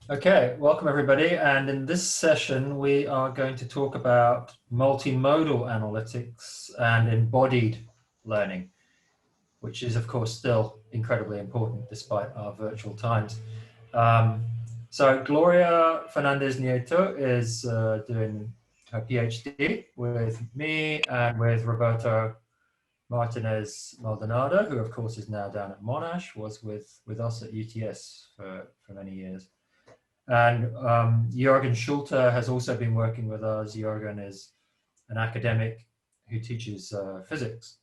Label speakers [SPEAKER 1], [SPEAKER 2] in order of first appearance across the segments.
[SPEAKER 1] Okay, welcome everybody. And in this session, we are going to talk about multimodal analytics and embodied learning, which is, of course, still incredibly important despite our virtual times. So Gloria Fernandez Nieto is doing her PhD with me and with Roberto Martinez-Maldonado, who, of course, is now down at Monash, was with us at UTS for many years. And Jürgen Schulte has also been working with us. Jürgen is an academic who teaches physics.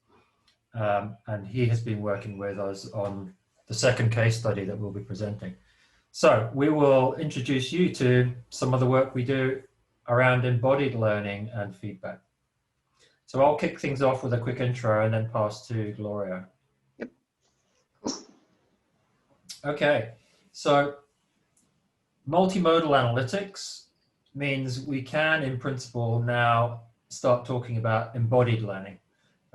[SPEAKER 1] And he has been working with us on the second case study that we'll be presenting. So we will introduce you to some of the work we do around embodied learning and feedback. So I'll kick things off with a quick intro and then pass to Gloria.
[SPEAKER 2] Yep.
[SPEAKER 1] Okay, so multimodal analytics means we can, in principle, now start talking about embodied learning.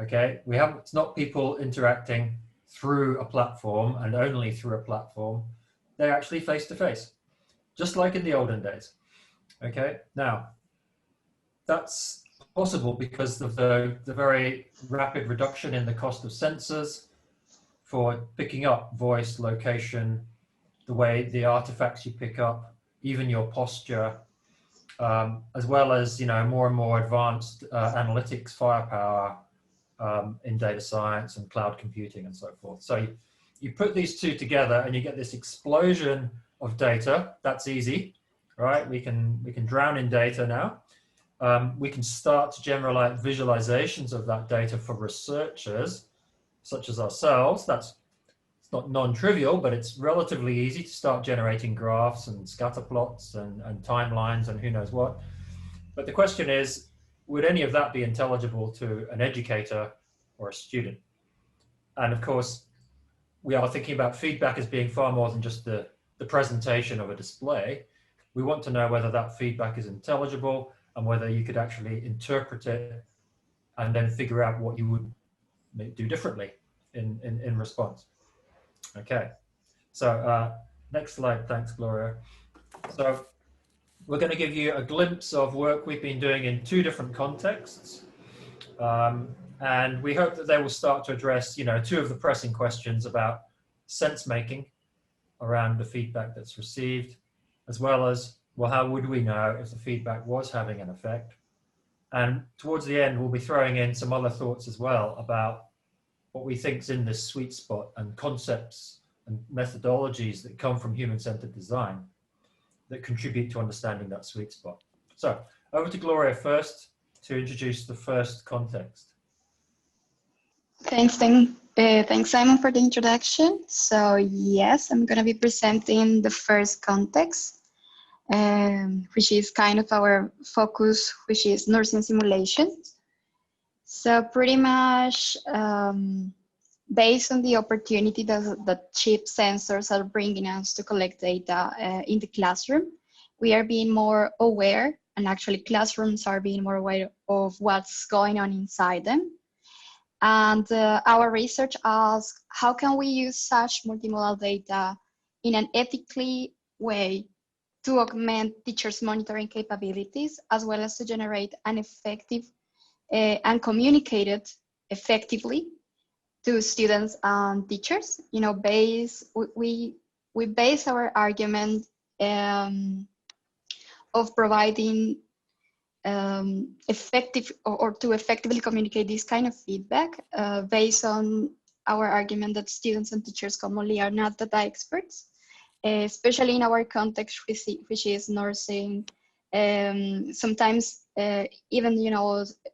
[SPEAKER 1] Okay, it's not people interacting through a platform and only through a platform. They're actually face to face, just like in the olden days. Okay, now that's possible because of the very rapid reduction in the cost of sensors for picking up voice, location, the way the artifacts you pick up, even your posture, as well as more and more advanced analytics firepower in data science and cloud computing and so forth. So you put these two together and you get this explosion of data. That's easy, right? We can drown in data now. We can start to generate visualizations of that data for researchers, such as ourselves. It's not non-trivial, but it's relatively easy to start generating graphs and scatter plots and timelines and who knows what. But the question is, would any of that be intelligible to an educator or a student? And of course, we are thinking about feedback as being far more than just the presentation of a display. We want to know whether that feedback is intelligible and whether you could actually interpret it and then figure out what you would do differently in response. Okay, so next slide, thanks Gloria. So we're going to give you a glimpse of work we've been doing in two different contexts. And we hope that they will start to address, two of the pressing questions about sense making around the feedback that's received, as well as, well, how would we know if the feedback was having an effect? And towards the end, we'll be throwing in some other thoughts as well about what we think is in this sweet spot and concepts and methodologies that come from human-centered design that contribute to understanding that sweet spot. So over to Gloria first to introduce the first context.
[SPEAKER 2] Thanks, Simon, for the introduction. So yes, I'm going to be presenting the first context, which is kind of our focus, which is nursing simulations. So pretty much based on the opportunity that chip sensors are bringing us to collect data in the classroom, we are being more aware, and actually classrooms are being more aware of what's going on inside them. And our research asks, how can we use such multimodal data in an ethically way to augment teachers' monitoring capabilities, as well as to generate an effective and communicate it effectively to students and teachers? We base our argument of providing effective or to effectively communicate this kind of feedback based on our argument that students and teachers commonly are not data experts, especially in our context, which is nursing. Sometimes even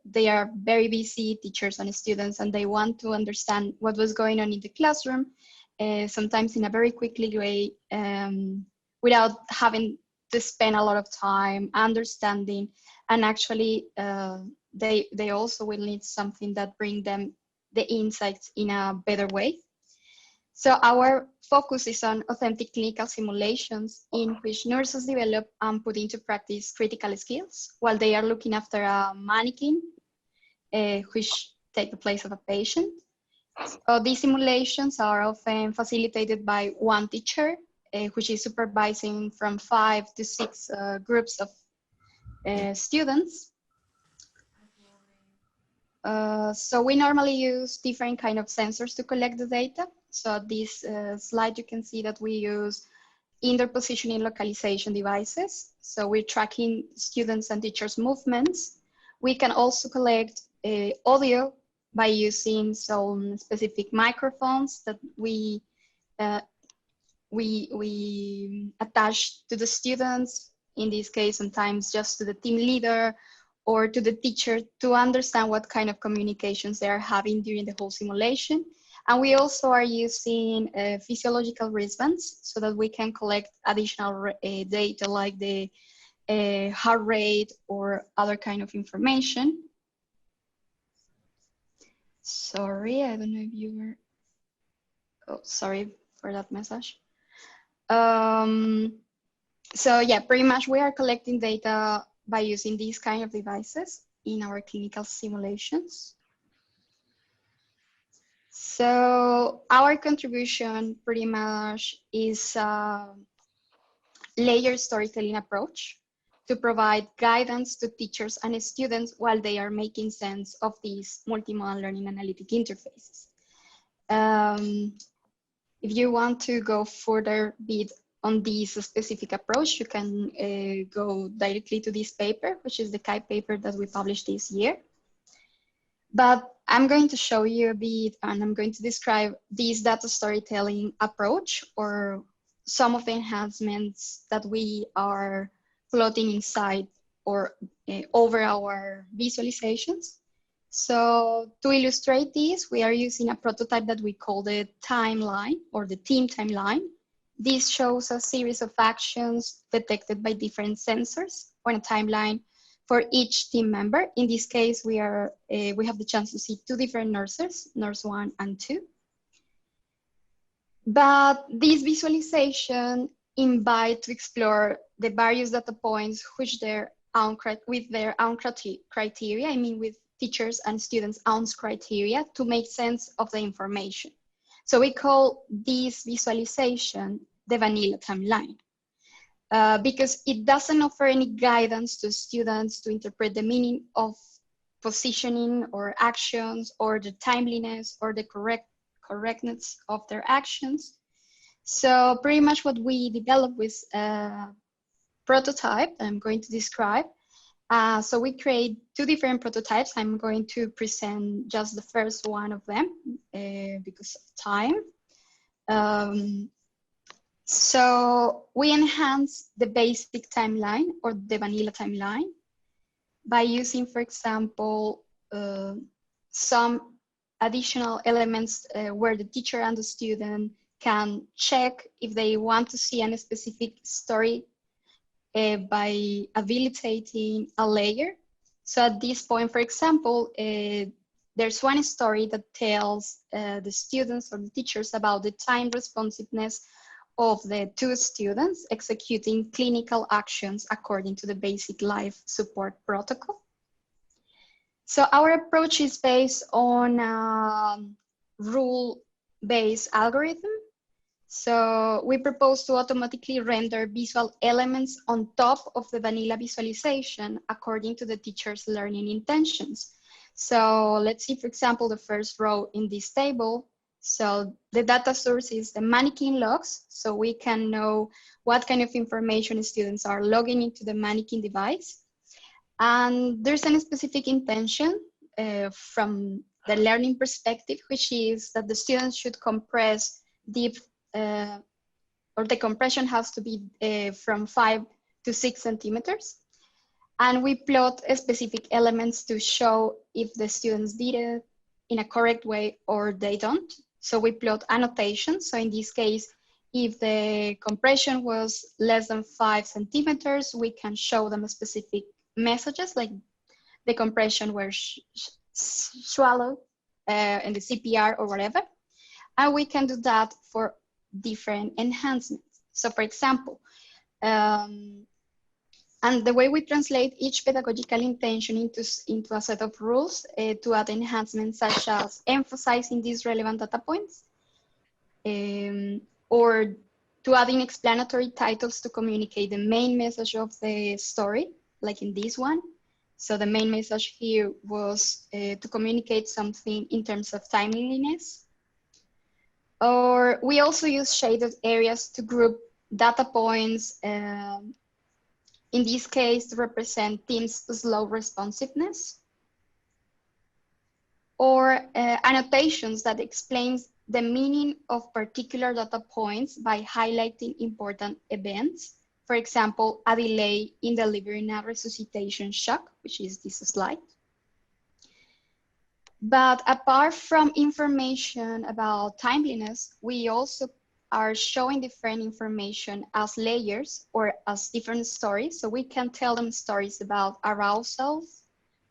[SPEAKER 2] they are very busy, teachers and students, and they want to understand what was going on in the classroom, sometimes in a very quickly way, without having to spend a lot of time understanding. And actually they also will need something that bring them the insights in a better way. So our focus is on authentic clinical simulations in which nurses develop and put into practice critical skills while they are looking after a mannequin, which take the place of a patient. So these simulations are often facilitated by one teacher which is supervising from 5 to 6 groups of students. So we normally use different kind of sensors to collect the data. So this slide, you can see that we use indoor positioning localization devices. So we're tracking students and teachers' movements. We can also collect audio by using some specific microphones that we attach to the students, in this case, sometimes just to the team leader or to the teacher to understand what kind of communications they are having during the whole simulation. And we also are using physiological wristbands so that we can collect additional data like the heart rate or other kind of information. Sorry, I don't know if you were, oh, sorry for that message. So yeah, pretty much we are collecting data by using these kind of devices in our clinical simulations. So our contribution pretty much is a layered storytelling approach to provide guidance to teachers and students while they are making sense of these multimodal learning analytic interfaces. If you want to go further bit on this specific approach, you can go directly to this paper, which is the KIPE paper that we published this year. But I'm going to show you a bit, and I'm going to describe this data storytelling approach or some of the enhancements that we are plotting inside or over our visualizations. So to illustrate this, we are using a prototype that we call the timeline or the team timeline. This shows a series of actions detected by different sensors on a timeline for each team member. In this case, we have the chance to see 2 different nurses, nurse 1 and 2. But this visualization invite to explore the various data points which with their own criteria, I mean with teachers and students' own criteria to make sense of the information. So we call this visualization the vanilla timeline because it doesn't offer any guidance to students to interpret the meaning of positioning or actions or the timeliness or the correctness of their actions. So pretty much what we developed with a prototype that I'm going to describe. So we create 2 different prototypes. I'm going to present just the first one of them because of time. So we enhance the basic timeline or the vanilla timeline by using, for example, some additional elements where the teacher and the student can check if they want to see a specific story by habilitating a layer. So at this point, for example, there's one story that tells the students or the teachers about the time responsiveness of the 2 students executing clinical actions according to the basic life support protocol. So our approach is based on a rule-based algorithm. So we propose to automatically render visual elements on top of the vanilla visualization according to the teacher's learning intentions. So let's see, for example, the first row in this table. So the data source is the mannequin logs. So we can know what kind of information students are logging into the mannequin device. And there's a specific intention from the learning perspective, which is that the students should compress or the compression has to be from 5 to 6 centimeters. And we plot specific elements to show if the students did it in a correct way or they don't. So we plot annotations. So in this case, if the compression was less than 5 centimeters, we can show them specific messages like the compression were swallowed in the CPR or whatever. And we can do that for different enhancements. So for example, and the way we translate each pedagogical intention into a set of rules to add enhancements such as emphasizing these relevant data points or to add in explanatory titles to communicate the main message of the story, like in this one. So the main message here was to communicate something in terms of timeliness. Or we also use shaded areas to group data points, in this case to represent teams' slow responsiveness. Or annotations that explains the meaning of particular data points by highlighting important events. For example, a delay in delivering a resuscitation shock, which is this slide. But apart from information about timeliness, we also are showing different information as layers or as different stories. So we can tell them stories about arousals,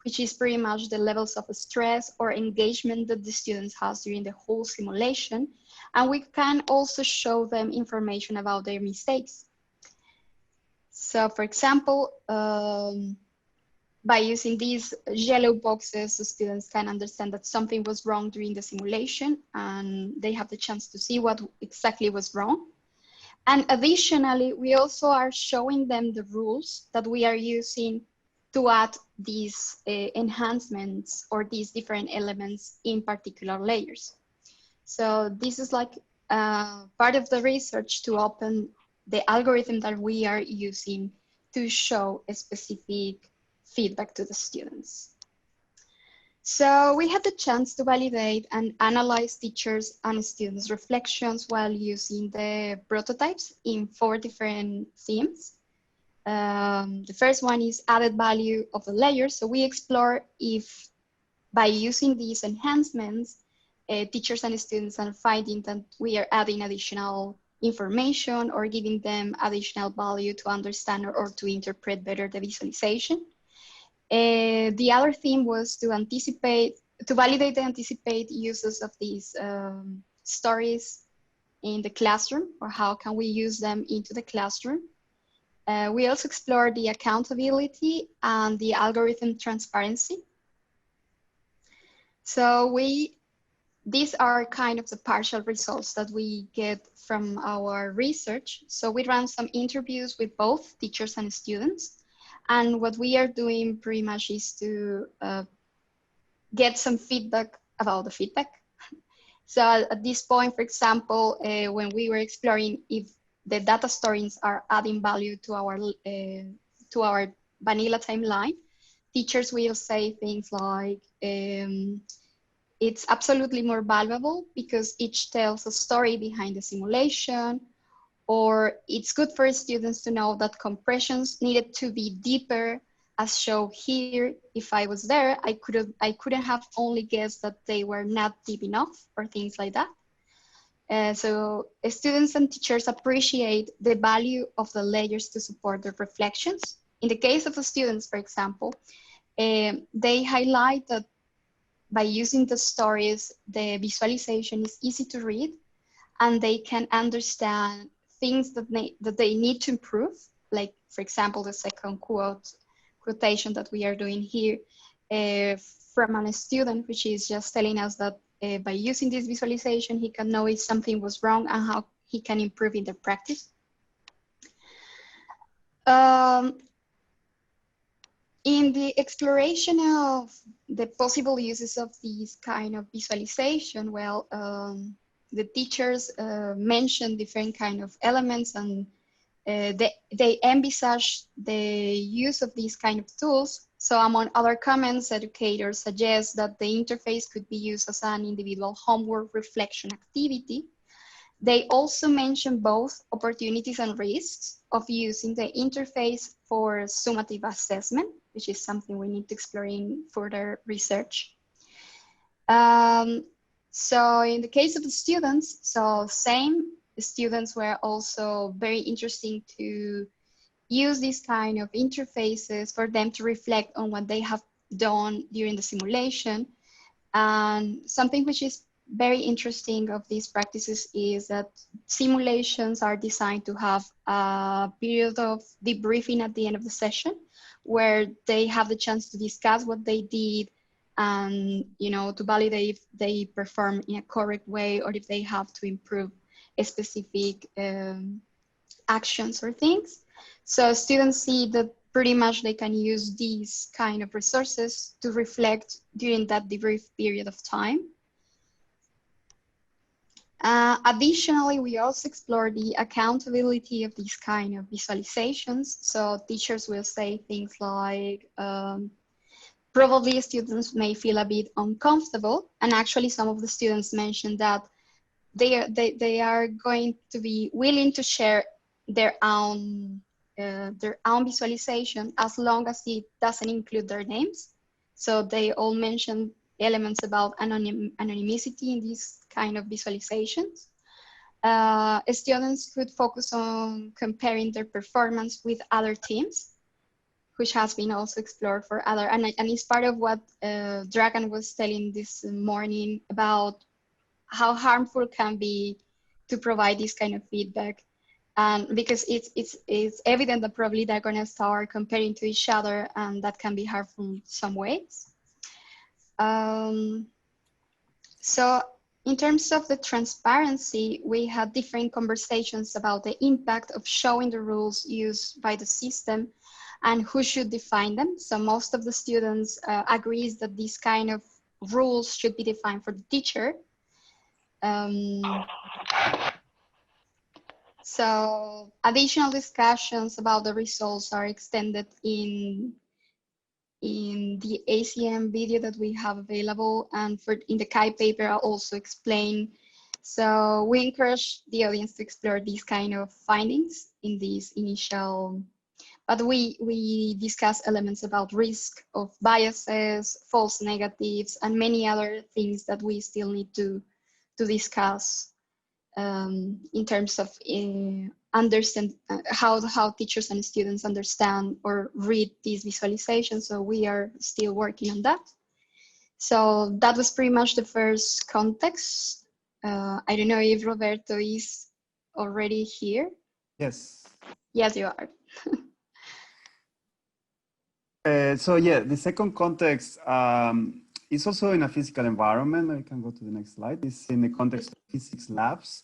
[SPEAKER 2] which is pretty much the levels of stress or engagement that the students has during the whole simulation. And we can also show them information about their mistakes. So for example, by using these yellow boxes, the students can understand that something was wrong during the simulation and they have the chance to see what exactly was wrong. And additionally, we also are showing them the rules that we are using to add these enhancements or these different elements in particular layers. So this is like part of the research to open the algorithm that we are using to show a specific feedback to the students. So we had the chance to validate and analyze teachers' and students' reflections while using the prototypes in 4 different themes. The first one is added value of the layers. So we explore if by using these enhancements, teachers and students are finding that we are adding additional information or giving them additional value to understand or to interpret better the visualization. The other theme was to validate and anticipate uses of these stories in the classroom, or how can we use them into the classroom. We also explored the accountability and the algorithm transparency. So these are kind of the partial results that we get from our research. So we ran some interviews with both teachers and students. And what we are doing pretty much is to get some feedback about the feedback. So at this point, for example, when we were exploring if the data stories are adding value to our vanilla timeline, teachers will say things like, it's absolutely more valuable because each tells a story behind the simulation, or it's good for students to know that compressions needed to be deeper, as shown here. If I was there, I couldn't have only guessed that they were not deep enough, or things like that. So students and teachers appreciate the value of the layers to support their reflections. In the case of the students, for example, they highlight that by using the stories, the visualization is easy to read, and they can understand things that they need to improve. Like, for example, the second quotation that we are doing here from a student, which is just telling us that by using this visualization, he can know if something was wrong and how he can improve in the practice. In the exploration of the possible uses of this kind of visualization, well, the teachers mentioned different kind of elements, and they envisage the use of these kind of tools. So among other comments, educators suggest that the interface could be used as an individual homework reflection activity. They also mention both opportunities and risks of using the interface for summative assessment, which is something we need to explore in further research. So in the case of the students, the students were also very interesting to use these kind of interfaces for them to reflect on what they have done during the simulation. And something which is very interesting of these practices is that simulations are designed to have a period of debriefing at the end of the session, where they have the chance to discuss what they did and, to validate if they perform in a correct way or if they have to improve specific actions or things. So students see that pretty much they can use these kind of resources to reflect during that debrief period of time. Additionally, we also explore the accountability of these kind of visualizations. So teachers will say things like, probably students may feel a bit uncomfortable. And actually some of the students mentioned that they are going to be willing to share their own visualization as long as it doesn't include their names. So they all mentioned elements about anonymity in these kind of visualizations. Students could focus on comparing their performance with other teams, which has been also explored for other, and it's part of what Dragan was telling this morning about how harmful can be to provide this kind of feedback. Because it's evident that probably they're gonna start comparing to each other, and that can be harmful in some ways. So in terms of the transparency, we had different conversations about the impact of showing the rules used by the system and who should define them. So most of the students agrees that these kind of rules should be defined for the teacher. So additional discussions about the results are extended in the ACM video that we have available, and in the Kai paper I also explain. So we encourage the audience to explore these kind of findings in these initial, but we discuss elements about risk of biases, false negatives, and many other things that we still need to discuss in terms of understand how teachers and students understand or read these visualizations. So we are still working on that. So that was pretty much the first context. I don't know if Roberto is already here.
[SPEAKER 3] Yes.
[SPEAKER 2] Yes, you are.
[SPEAKER 3] So yeah, the second context is also in a physical environment. I can go to the next slide. It's in the context of physics labs,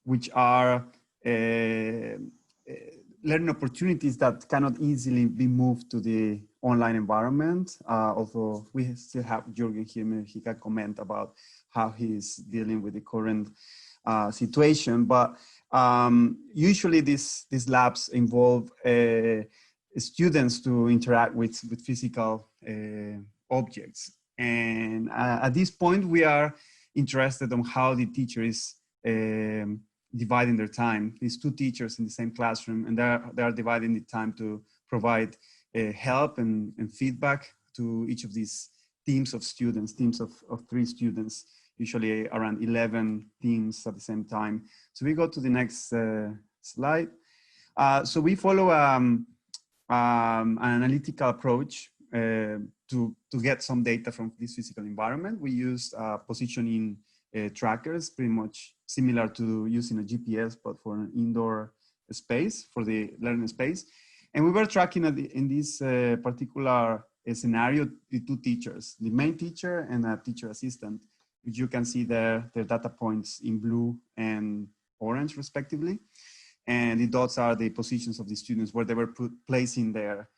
[SPEAKER 3] which are learning opportunities that cannot easily be moved to the online environment. Although we still have Jürgen here, he can comment about how he's dealing with the current situation. But usually these labs involve students to interact with physical objects. And at this point, we are interested on how the teacher is dividing their time. These two teachers in the same classroom, and they are dividing the time to provide help and feedback to each of these teams of students, teams of 3 students, usually around 11 teams at the same time. So we go to the next slide. So we follow an analytical approach to get some data from this physical environment. We used positioning trackers, pretty much similar to using a GPS, but for an indoor space, for the learning space. And we were tracking in this particular scenario, the 2 teachers, the main teacher and a teacher assistant, which you can see there, their data points in blue and orange respectively. And the dots are the positions of the students where they were placing their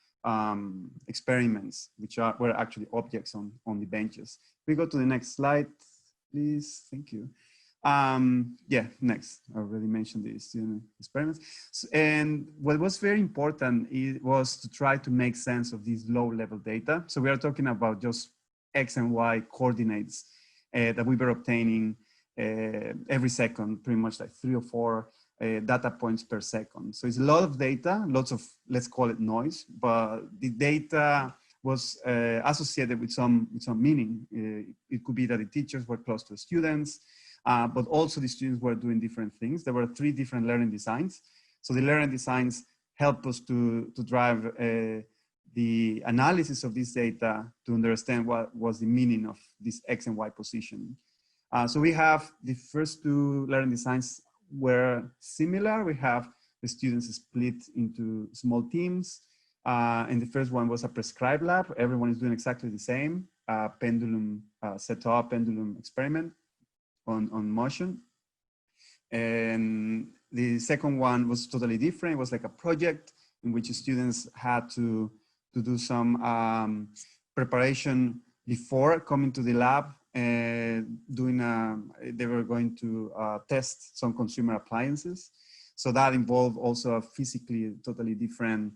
[SPEAKER 3] experiments, which were actually objects on the benches. We go to the next slide, please. Thank you. Yeah, next. I already mentioned the student experiments. And what was very important was to try to make sense of these low-level data. So we are talking about just X and Y coordinates that we were obtaining every second, pretty much like 3 or 4 data points per second. So it's a lot of data, lots of, let's call it noise, but the data was associated with some meaning. It could be that the teachers were close to the students, but also the students were doing different things. There were 3 different learning designs. So the learning designs help us to drive the analysis of this data to understand what was the meaning of this X and Y position. So we have the first 2 learning designs were similar. We have the students split into small teams. And the first one was a prescribed lab. Everyone is doing exactly the same pendulum setup, pendulum experiment on motion. And the second one was totally different. It was like a project in which students had to do some preparation before coming to the lab. They were going to test some consumer appliances. So that involved also a physically totally different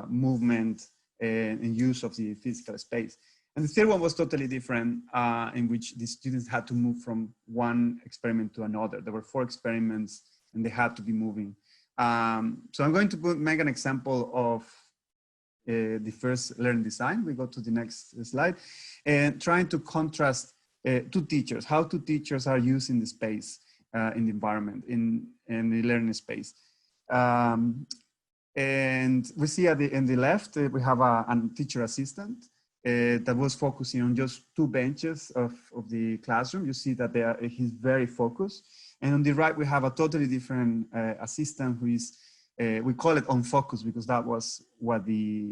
[SPEAKER 3] movement and use of the physical space. And the third one was totally different, in which the students had to move from one experiment to another. There were 4 experiments and they had to be moving. So I'm going to make an example of the first learning design. We go to the next slide, and trying to contrast 2 teachers, how 2 teachers are using the space in the environment, in the learning space. And we see in the left, we have a teacher assistant that was focusing on just 2 benches of the classroom. You see that he's very focused. And on the right, we have a totally different assistant who is, we call it on focus because that was what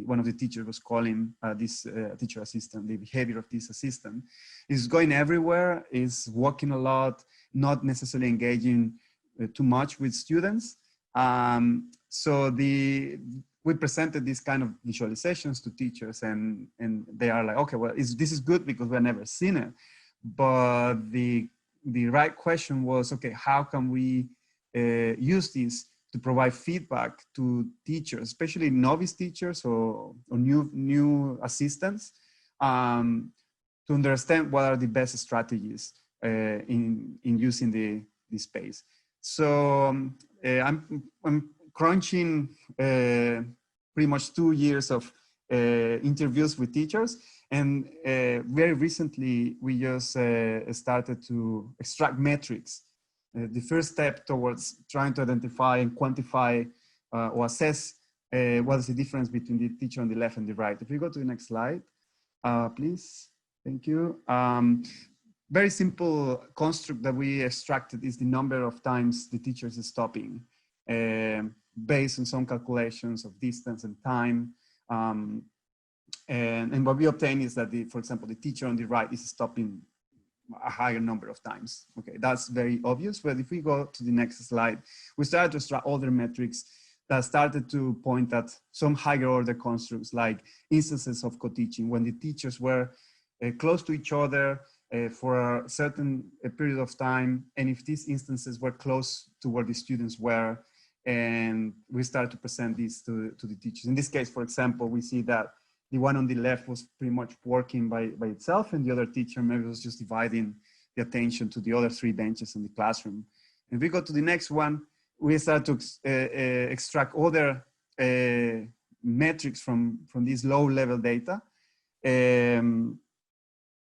[SPEAKER 3] one of the teachers was calling this teacher assistant. The behavior of this assistant is going everywhere, is walking a lot, not necessarily engaging too much with students. So we presented these kind of visualizations to teachers, and they are like, okay, well, this is good because we've never seen it. But the right question was, okay, how can we use this to provide feedback to teachers, especially novice teachers or new assistants, to understand what are the best strategies in using the space. So I'm crunching pretty much 2 years of interviews with teachers. And very recently, we just started to extract metrics. The first step towards trying to identify and quantify or assess what is the difference between the teacher on the left and the right. If we go to the next slide, please. Thank you. Very simple construct that we extracted is the number of times the teacher is stopping based on some calculations of distance and time. And what we obtain is that, for example, the teacher on the right is stopping a higher number of times. Okay, that's very obvious. But if we go to the next slide, we started to extract other metrics that started to point at some higher order constructs like instances of co-teaching, when the teachers were close to each other for a certain period of time, and if these instances were close to where the students were, and we started to present these to the teachers. In this case, for example, we see that the one on the left was pretty much working by itself, and the other teacher maybe was just dividing the attention to the other 3 benches in the classroom. And if we go to the next one, we start to extract other metrics from this low-level data.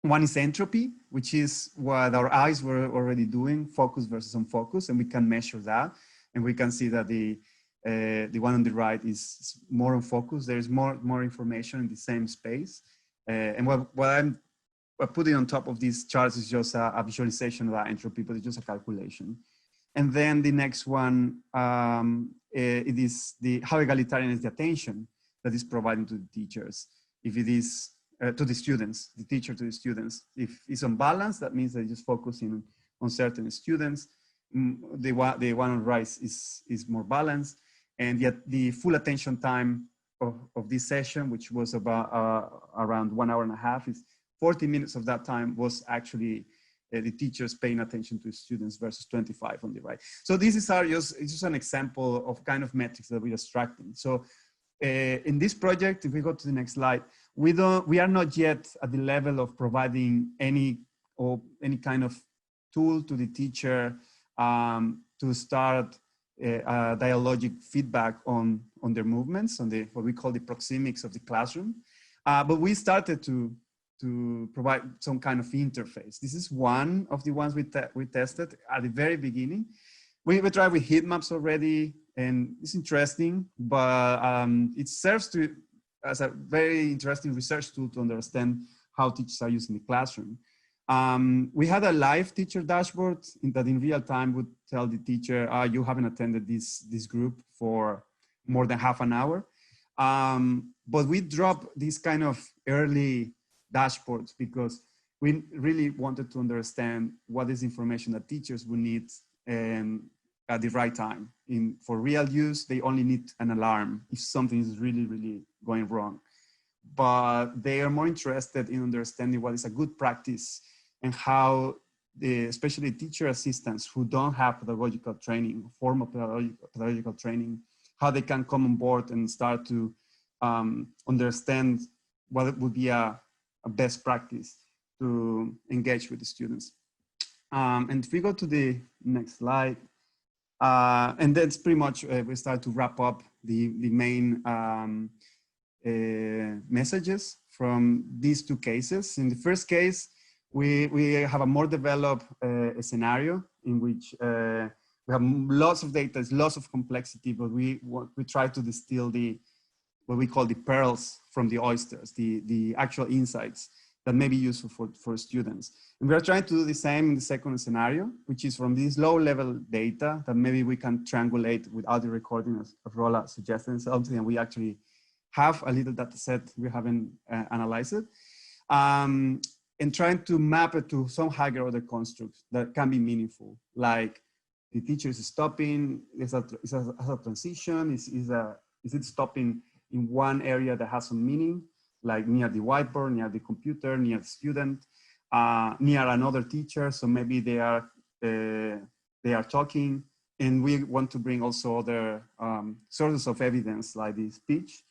[SPEAKER 3] One is entropy, which is what our eyes were already doing, focus versus unfocus, and we can measure that. And we can see that the one on the right is more on focus. There is more information in the same space. And what I'm putting on top of these charts is just a visualization of that entropy, but it's just a calculation. And then the next one, it is how egalitarian is the attention that is providing to the teachers. If it is to the students, the teacher to the students. If it's unbalanced, that means they're just focusing on certain students. The one on the right is more balanced. And yet the full attention time of this session, which was about around 1.5 hours, is 40 minutes of that time was actually the teachers paying attention to students versus 25 on the right. So this is it's just an example of kind of metrics that we're extracting. So in this project, if we go to the next slide, we are not yet at the level of providing any kind of tool to the teacher to start dialogic feedback on their movements, on what we call the proxemics of the classroom. But we started to provide some kind of interface. This is one of the ones we tested at the very beginning. We tried with heat maps already, and it's interesting, but it serves as a very interesting research tool to understand how teachers are using the classroom. We had a live teacher dashboard that in real time would tell the teacher, you haven't attended this group for more than half an hour. But we dropped these kind of early dashboards because we really wanted to understand what is information that teachers would need at the right time. For real use, they only need an alarm if something is really, really going wrong. But they are more interested in understanding what is a good practice and how, especially teacher assistants who don't have pedagogical training, formal pedagogical training, how they can come on board and start to understand what would be a best practice to engage with the students. And if we go to the next slide, and that's pretty much, we start to wrap up the main messages from these two cases. In the first case, we have a more developed scenario in which we have lots of data, lots of complexity, but we try to distill what we call the pearls from the oysters, the actual insights that may be useful for students. And we are trying to do the same in the second scenario, which is from this low-level data that maybe we can triangulate with audio recording, as Rola suggested, something, and we actually have a little data set, we haven't analyzed it, and trying to map it to some higher order constructs that can be meaningful, like the teacher is stopping, is a transition, is it stopping in one area that has some meaning, like near the whiteboard, near the computer, near the student, near another teacher. So maybe they are talking, and we want to bring also other sources of evidence like the speech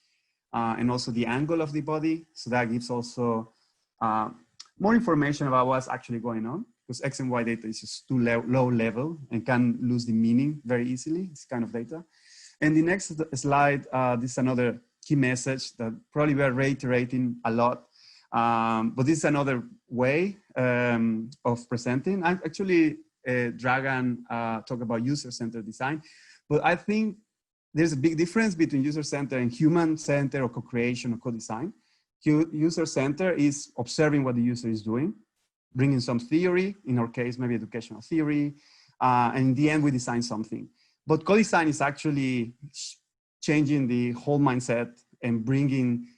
[SPEAKER 3] and also the angle of the body. So that gives also more information about what's actually going on, because X and Y data is just too low level and can lose the meaning very easily, this kind of data. And the next slide, this is another key message that probably we are reiterating a lot, but this is another way of presenting. I actually, Dragan talked about user-centered design, but I think there's a big difference between user-centered and human-centered or co-creation or co-design. User-centered is observing what the user is doing, bringing some theory, in our case, maybe educational theory, and in the end, we design something. But co-design is actually changing the whole mindset and bringing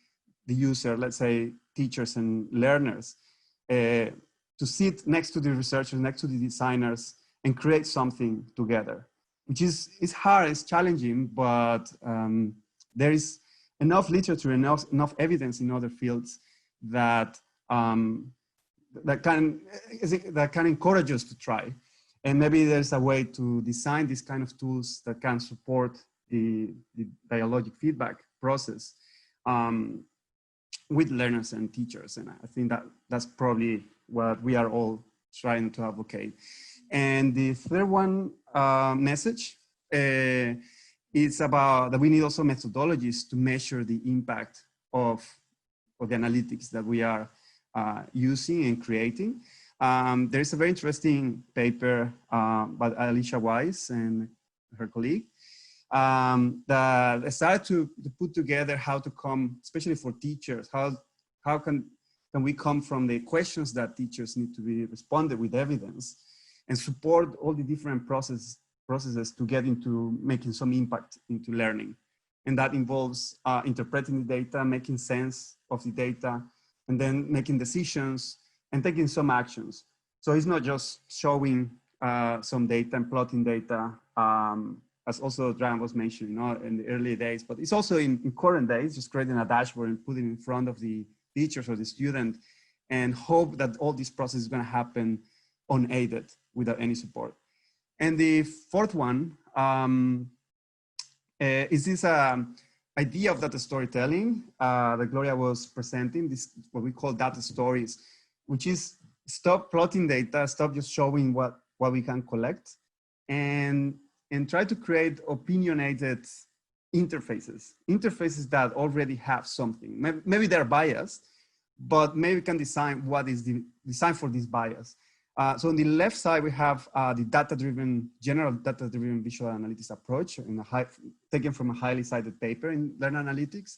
[SPEAKER 3] the user, let's say teachers and learners, to sit next to the researchers, next to the designers, and create something together, which is hard, it's challenging, but there is enough literature, enough evidence in other fields that that can encourage us to try. And maybe there's a way to design these kind of tools that can support the dialogic feedback process with learners and teachers. And I think that's probably what we are all trying to advocate. And the third one message is about that we need also methodologies to measure the impact of the analytics that we are using and creating. There's a very interesting paper by Alicia Weiss and her colleague that started to put together how to come, especially for teachers, how can we come from the questions that teachers need to be responded with evidence and support all the different processes to get into making some impact into learning. And that involves interpreting the data, making sense of the data, and then making decisions and taking some actions. So it's not just showing some data and plotting data, as also Dragan was mentioning, you know, in the early days, but it's also in current days, just creating a dashboard and putting it in front of the teachers or the student and hope that all this process is going to happen unaided without any support. And the fourth one is this idea of data storytelling that Gloria was presenting, this what we call data stories, which is stop plotting data, stop just showing what we can collect, and try to create opinionated interfaces that already have something. Maybe they're biased, but maybe we can design what is the design for this bias. So on the left side, we have the general data-driven visual analytics approach taken from a highly cited paper in Learn Analytics,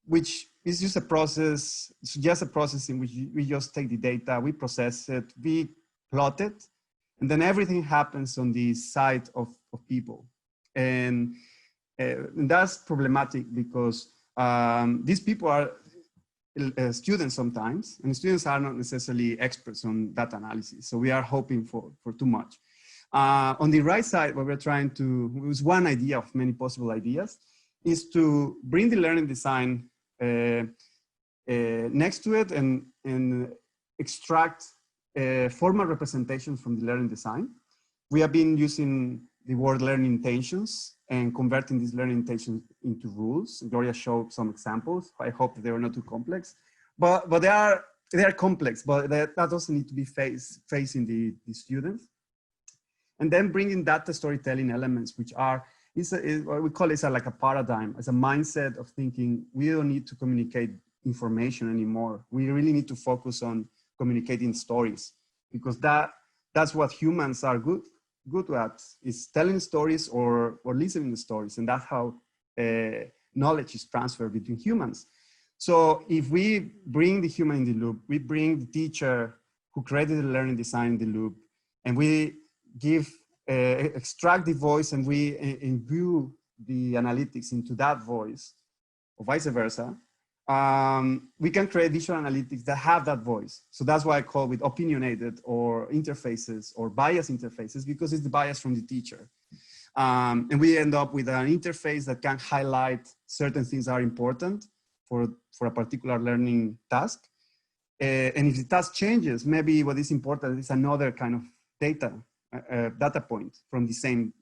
[SPEAKER 3] which is just a process, in which we just take the data, we process it, we plot it, and then everything happens on the side of people. And that's problematic because these people are students sometimes, and students are not necessarily experts on data analysis. So we are hoping for too much. On the right side, what we're trying to, it was one idea of many possible ideas, is to bring the learning design next to it and extract formal representations from the learning design. We have been using the word learning intentions and converting these learning intentions into rules. Gloria showed some examples. I hope they were not too complex, but they are complex, but that doesn't need to be facing the students. And then bringing data storytelling elements, which are, what we call it like a paradigm, as a mindset of thinking, we don't need to communicate information anymore. We really need to focus on communicating stories, because that's what humans are good at, is telling stories or listening to stories. And that's how knowledge is transferred between humans. So if we bring the human in the loop, we bring the teacher who created the learning design in the loop, and we extract the voice and we imbue the analytics into that voice, or vice versa, we can create visual analytics that have that voice. So that's why I call it opinionated or interfaces or bias interfaces, because it's the bias from the teacher. And we end up with an interface that can highlight certain things that are important for a particular learning task. And if the task changes, maybe what is important is another kind of data point from the same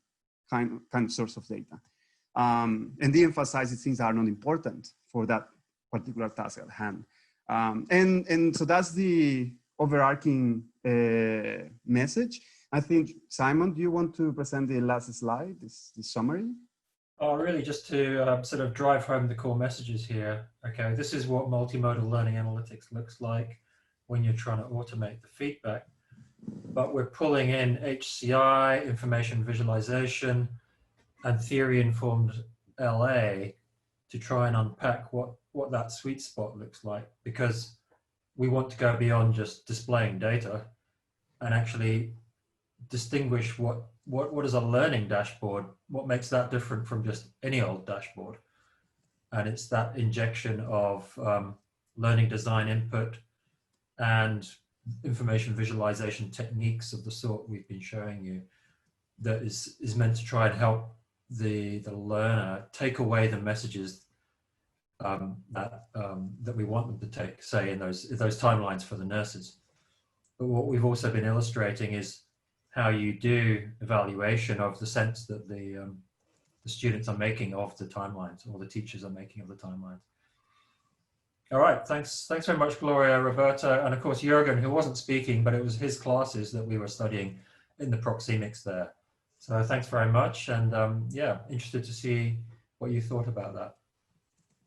[SPEAKER 3] kind of source of data. And de-emphasize things that are not important for that particular task at hand. And so that's the overarching message. I think, Simon, do you want to present the last slide, this summary?
[SPEAKER 1] Oh, really, just to sort of drive home the core messages here. Okay, this is what multimodal learning analytics looks like when you're trying to automate the feedback. But we're pulling in HCI, information visualization, and theory-informed LA to try and unpack what that sweet spot looks like, because we want to go beyond just displaying data and actually distinguish what is a learning dashboard, what makes that different from just any old dashboard. And it's that injection of learning design input and information visualization techniques of the sort we've been showing you that is meant to try and help the learner take away the messages that we want them to take, say in those timelines for the nurses. But what we've also been illustrating is how you do evaluation of the sense that the students are making of the timelines, or the teachers are making of the timelines. All right, thanks very much, Gloria, Roberto, and of course Jürgen, who wasn't speaking, but it was his classes that we were studying in the proxemics there. So thanks very much, and yeah, interested to see what you thought about that.